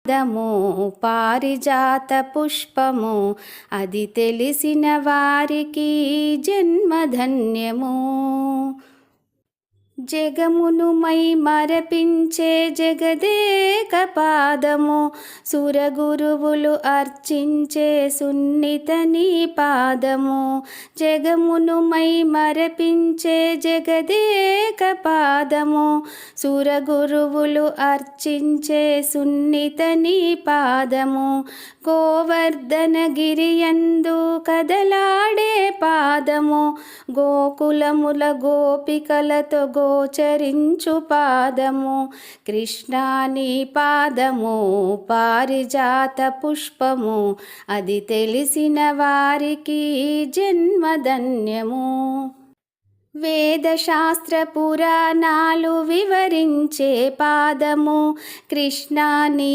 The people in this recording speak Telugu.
దము పారిజాత పుష్పము అది తెలిసిన వారికి జన్మధన్యము. జగమును మై మరపించే జగదేక పాదము సురగురువులు అర్చించే సున్నిత నీ పాదము. జగమును మై మరపించే జగదేక పాదము సురగురువులు అర్చించే సున్నిత నీ పాదము. గోవర్ధనగిరియందు కదలాడే పాదము గోకులముల గోపికలతో గోచరించు పాదము. కృష్ణా నీ పాదము పారిజాత పుష్పము అది తెలిసిన వారికి జన్మధన్యము. వేదశాస్త్ర పురాణాలు వివరించే పాదము కృష్ణా నీ